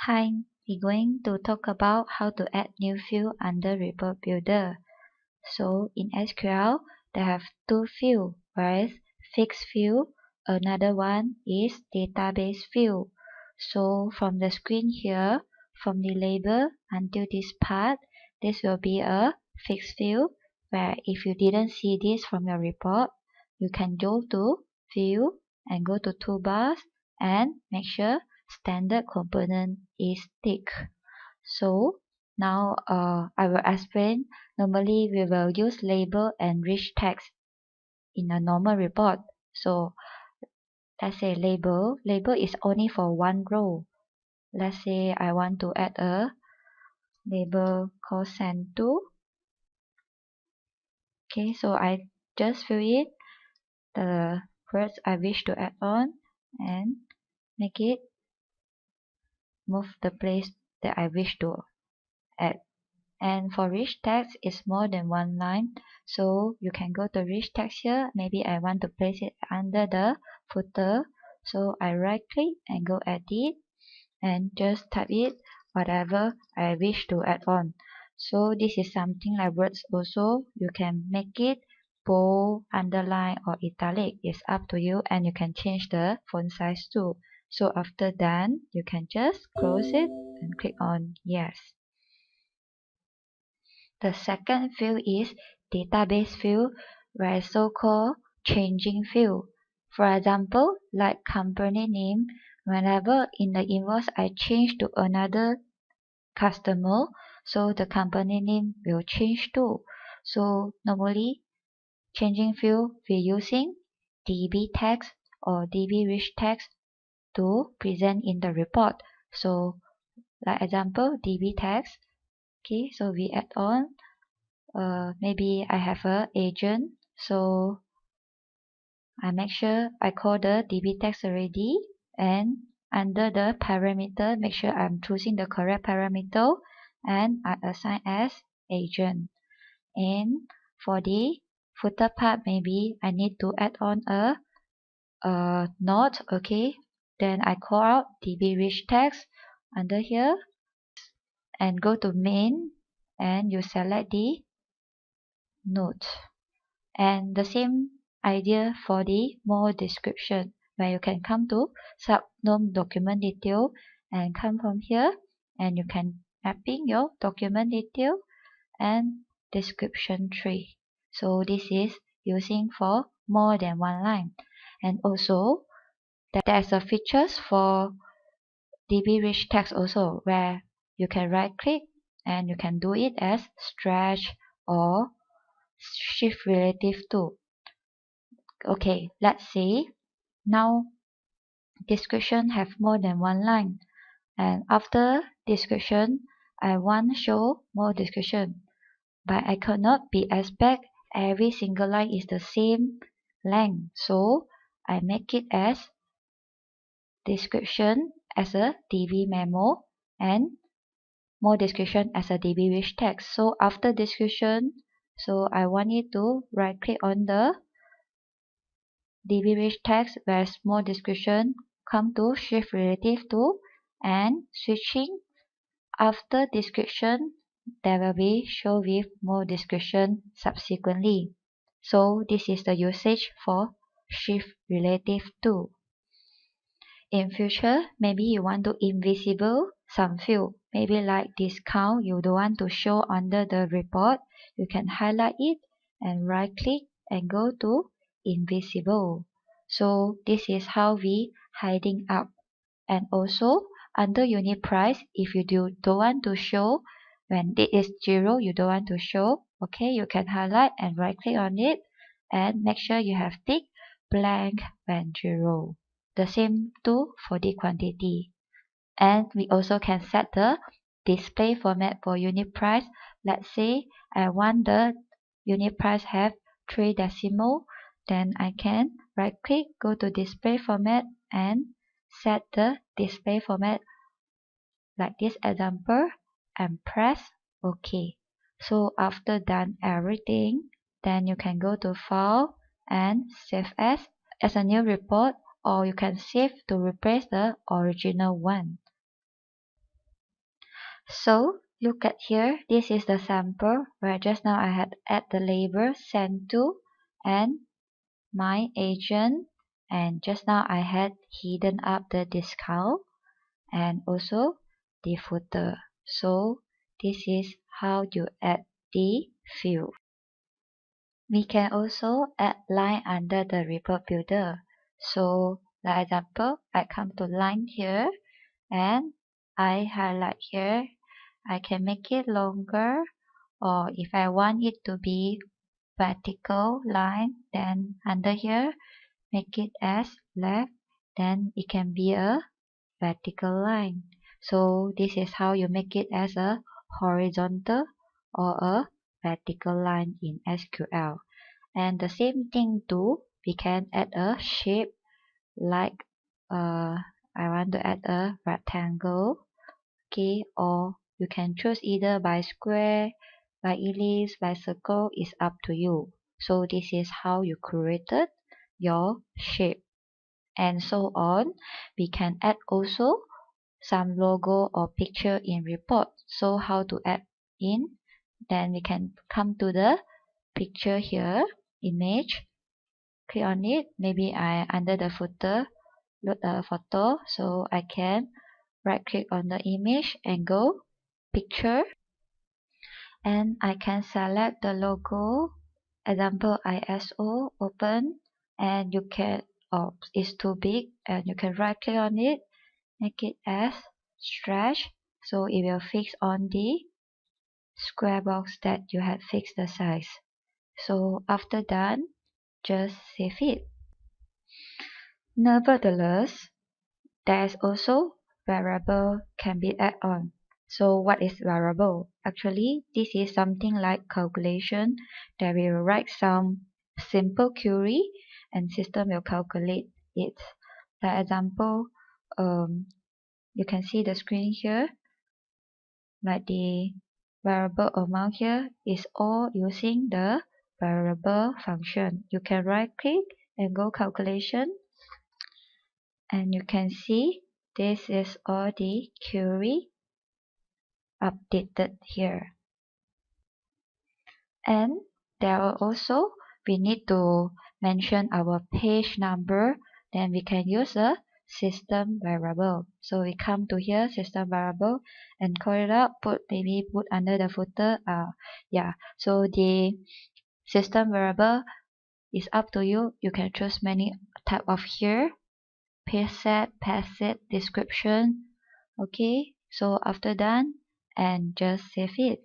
Hi, we're going to talk about how to add new field under Report Builder. So in SQL, they have two fields, whereas fixed field, another one is database field. So from the screen here, from the label until this part, this will be a fixed field, where if you didn't see this from your report, you can go to View and go to Toolbars and make sure Standard Component is ticked. So now I will explain. Normally we will use label and rich text in a normal report. So let's say label is only for one row. Let's say I want to add a label called send to. Okay, so I just fill in the words I wish to add on and make it move the place that I wish to add. And for rich text, it's more than one line. So you can go to rich text here. Maybe I want to place it under the footer. So I right click and go edit and just type it whatever I wish to add on. So this is something like words also. You can make it bold, underline or italic. It's up to you, and you can change the font size too. So after done, you can just close it and click on yes. The second field is database field, where so-called changing field. For example, like company name, whenever in the invoice I change to another customer, so the company name will change too. So normally, changing field we're using DB text or DB rich text to present in the report. So like example, DB text. Okay, so we add on maybe I have a agent, so I make sure I call the DB text already, and under the parameter make sure I'm choosing the correct parameter and I assign as agent. And for the footer part, maybe I need to add on a note. Okay, then I call out DB rich text under here and go to main and you select the note. And the same idea for the more description, where you can come to subnom document detail and come from here and you can mapping your document detail and description tree. So this is using for more than one line. And also there's a features for DB rich text also, where you can right click and you can do it as stretch or shift relative to. Okay, let's see. Now description have more than one line, and after description I want show more description, but I cannot be expect every single line is the same length, so I make it as description as a DB memo and more description as a DB rich text. So after description, so I want you to right click on the DB rich text, where small description come to shift relative to, and switching after description there will be show with more description subsequently. So this is the usage for shift relative to. In future, maybe you want to invisible some field, maybe like discount you don't want to show under the report, you can highlight it and right click and go to invisible. So this is how we hiding up. And also under unit price, if you don't want to show when it is 0, you don't want to show, okay, you can highlight and right click on it and make sure you have tick blank when 0. The same too for the quantity. And we also can set the display format for unit price. Let's say I want the unit price have 3 decimal, then I can right click, go to display format and set the display format like this example and press OK. So after done everything, then you can go to file and save as a new report, or you can save to replace the original one. So look at here, this is the sample where just now I had add the label sent to and my agent, and just now I had hidden up the discount and also the footer. So this is how you add the field. We can also add line under the report builder. So like example, I come to line here and I highlight here. I can make it longer, or if I want it to be vertical line, then under here make it as left, then it can be a vertical line. So this is how you make it as a horizontal or a vertical line in SQL. And the same thing too, we can add a shape like I want to add a rectangle, okay, or you can choose either by square, by ellipse, by circle, is up to you. So this is how you created your shape, and so on. We can add also some logo or picture in report. So how to add in? Then we can come to the picture here, image, click on it. Maybe I under the footer load a photo, so I can right click on the image and go picture, and I can select the logo, example ISO, open, and you can, oh, it's too big, and you can right click on it, make it as stretch, so it will fix on the square box that you had fixed the size. So after done, just save it. Nevertheless, there is also variable can be added on. So what is variable? Actually, this is something like calculation that will write some simple query and system will calculate it. For example, you can see the screen here, like the variable amount here is all using the variable function. You can right click and go calculation, and you can see this is all the query updated here. And there are also, we need to mention our page number, then we can use a system variable. So we come to here, system variable, and call it out, maybe put under the footer. Yeah, so the system variable is up to you. You can choose many type of here, page set, description. Okay, so after done, and just save it.